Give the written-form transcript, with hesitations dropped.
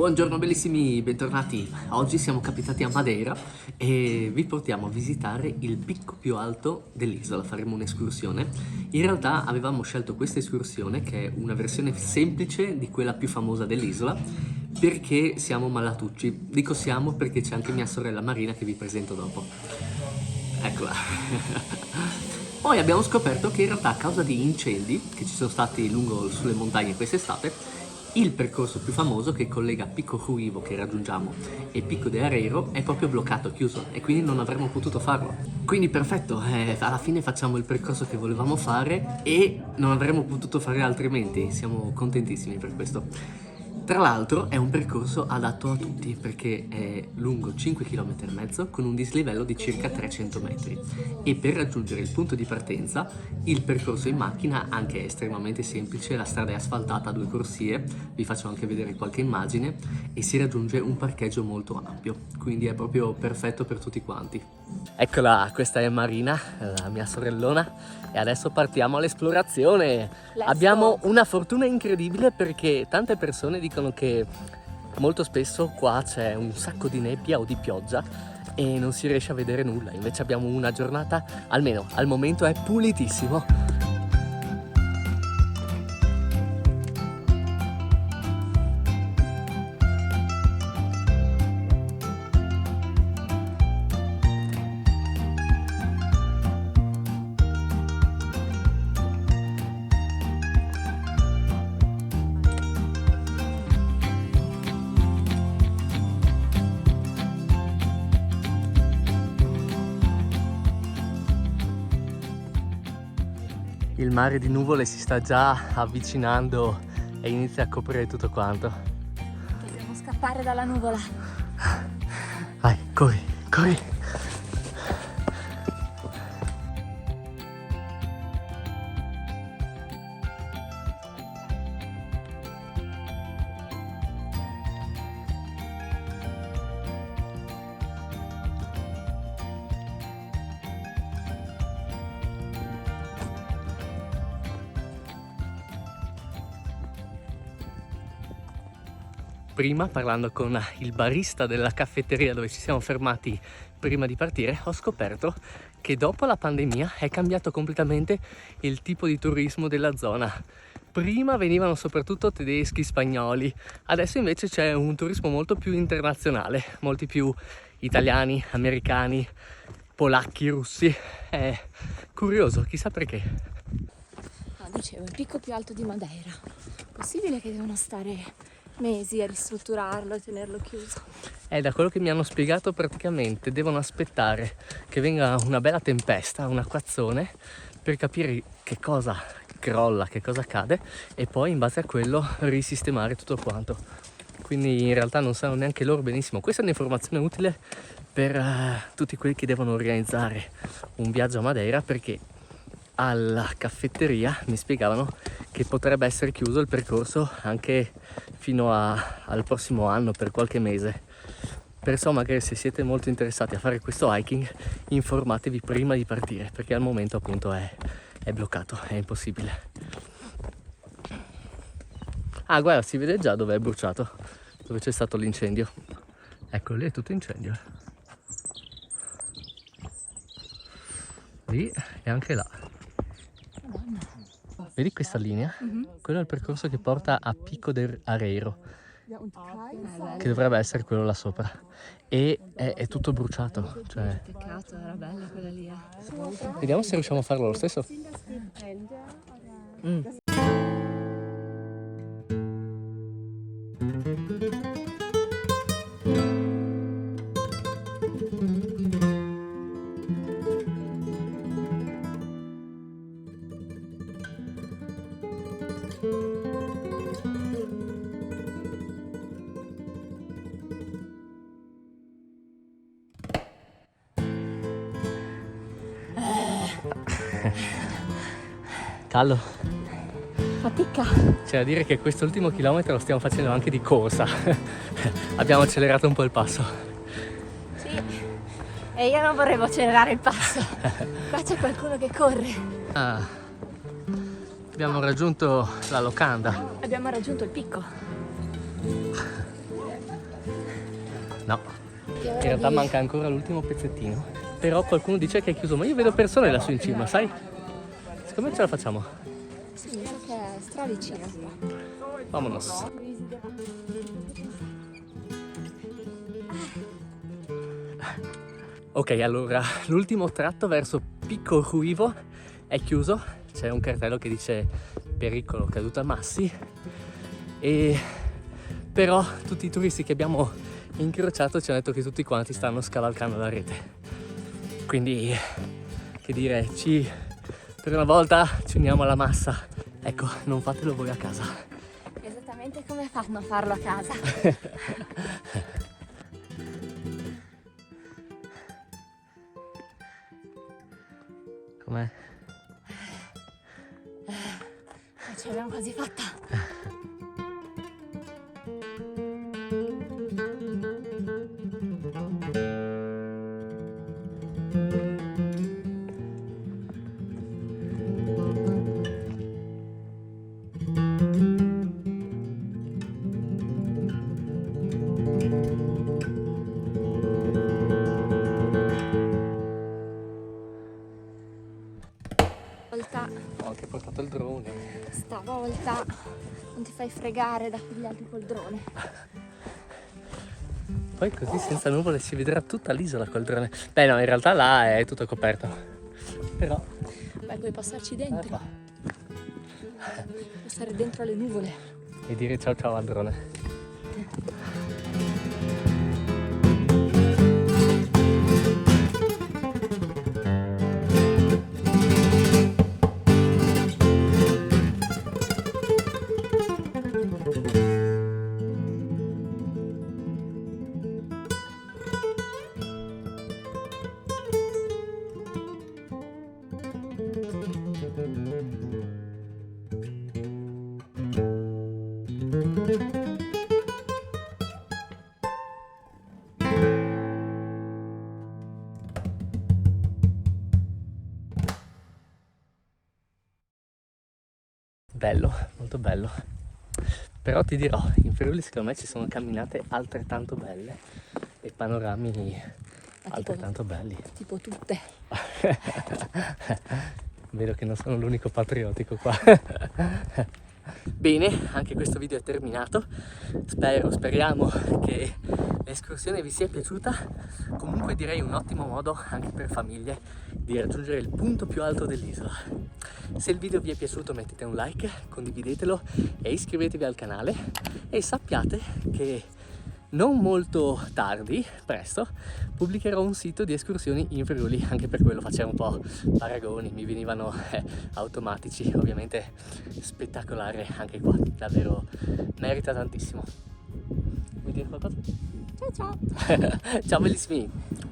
Buongiorno bellissimi, bentornati. Oggi siamo capitati a Madeira e vi portiamo a visitare il picco più alto dell'isola. Faremo un'escursione. In realtà avevamo scelto questa escursione, che è una versione semplice di quella più famosa dell'isola, perché siamo malatucci. Dico siamo perché c'è anche mia sorella Marina, che vi presento dopo. Eccola. Poi abbiamo scoperto che in realtà, a causa di incendi che ci sono stati sulle montagne quest'estate, il percorso più famoso che collega Pico Ruivo, che raggiungiamo, e Pico de Areiro è proprio bloccato, chiuso, e quindi non avremmo potuto farlo. Quindi perfetto, alla fine facciamo il percorso che volevamo fare e non avremmo potuto fare altrimenti. Siamo contentissimi per questo. Tra l'altro è un percorso adatto a tutti perché è lungo 5 km e mezzo con un dislivello di circa 300 metri e per raggiungere il punto di partenza il percorso in macchina anche è estremamente semplice, la strada è asfaltata a 2 corsie, vi faccio anche vedere qualche immagine, e si raggiunge un parcheggio molto ampio, quindi è proprio perfetto per tutti quanti. Eccola, questa è Marina, la mia sorellona, e adesso partiamo all'esplorazione. Abbiamo una fortuna incredibile perché tante persone dicono che molto spesso qua c'è un sacco di nebbia o di pioggia e non si riesce a vedere nulla, invece abbiamo una giornata, almeno al momento, è pulitissimo. Il mare di nuvole si sta già avvicinando e inizia a coprire tutto quanto. Dobbiamo scappare dalla nuvola. Vai, corri, corri! Prima, parlando con il barista della caffetteria dove ci siamo fermati prima di partire, ho scoperto che dopo la pandemia è cambiato completamente il tipo di turismo della zona. Prima venivano soprattutto tedeschi, spagnoli, adesso invece c'è un turismo molto più internazionale, molti più italiani, americani, polacchi, russi. È curioso, chissà perché. Dicevo, il picco più alto di Madeira. Possibile che devono stare mesi a ristrutturarlo e tenerlo chiuso? Da quello che mi hanno spiegato, praticamente devono aspettare che venga una bella tempesta, un acquazzone, per capire che cosa crolla, che cosa accade, e poi in base a quello risistemare tutto quanto. Quindi in realtà non sanno neanche loro benissimo. Questa è un'informazione utile per tutti quelli che devono organizzare un viaggio a Madeira, perché alla caffetteria mi spiegavano che potrebbe essere chiuso il percorso anche fino al prossimo anno, per qualche mese. Perciò magari, se siete molto interessati a fare questo hiking, informatevi prima di partire, perché al momento appunto è bloccato, è impossibile. Ah, guarda, si vede già dove è bruciato, dove c'è stato l'incendio. Ecco, lì è tutto incendio. Lì e anche là. Vedi questa linea? Quello è il percorso che porta a Pico de Areiro, che dovrebbe essere quello là sopra, e è tutto bruciato, cioè... Peccato, era bella quella lì. Vediamo se riusciamo a farlo lo stesso. Callo. Fatica. C'è da dire che quest'ultimo chilometro lo stiamo facendo anche di corsa. Abbiamo accelerato un po' il passo. Sì, e io non vorrei accelerare il passo. Qua c'è qualcuno che corre. Ah, abbiamo raggiunto la locanda. Abbiamo raggiunto il picco. No, in realtà manca ancora l'ultimo pezzettino. Però qualcuno dice che è chiuso, ma io vedo persone lassù in cima, sai? Secondo me ce la facciamo. Sì, mi sa che è stravicino. Vamonos. Ok, allora, l'ultimo tratto verso Picco Ruivo è chiuso. C'è un cartello che dice pericolo caduta Massi. Però tutti i turisti che abbiamo incrociato ci hanno detto che tutti quanti stanno scavalcando la rete. Quindi, che dire, per una volta ci uniamo alla massa. Ecco, non fatelo voi a casa. Esattamente come fanno a farlo a casa. Com'è? Ce l'abbiamo quasi fatta. Ho anche portato il drone. Stavolta non ti fai fregare da quegli altri col drone. Poi così senza nuvole si vedrà tutta l'isola col drone. Beh no, in realtà là è tutto coperto. Però... Beh, puoi passarci dentro. qua. Passare dentro le nuvole. E dire ciao ciao al drone. Bello, molto bello. Però ti dirò, in Friuli secondo me ci sono camminate altrettanto belle e panorami altrettanto belli. Tipo tutte. Vedo che non sono l'unico patriottico qua. Bene, anche questo video è terminato. Speriamo che l'escursione vi sia piaciuta. Comunque direi un ottimo modo anche per famiglie di raggiungere il punto più alto dell'isola. Se il video vi è piaciuto mettete un like, condividetelo e iscrivetevi al canale e sappiate che non molto tardi, presto, pubblicherò un sito di escursioni in Friuli, anche per quello facevo un po' paragoni, mi venivano automatici, ovviamente spettacolare anche qua, davvero merita tantissimo. Vuoi dire qualcosa? Ciao ciao! Ciao bellissimi!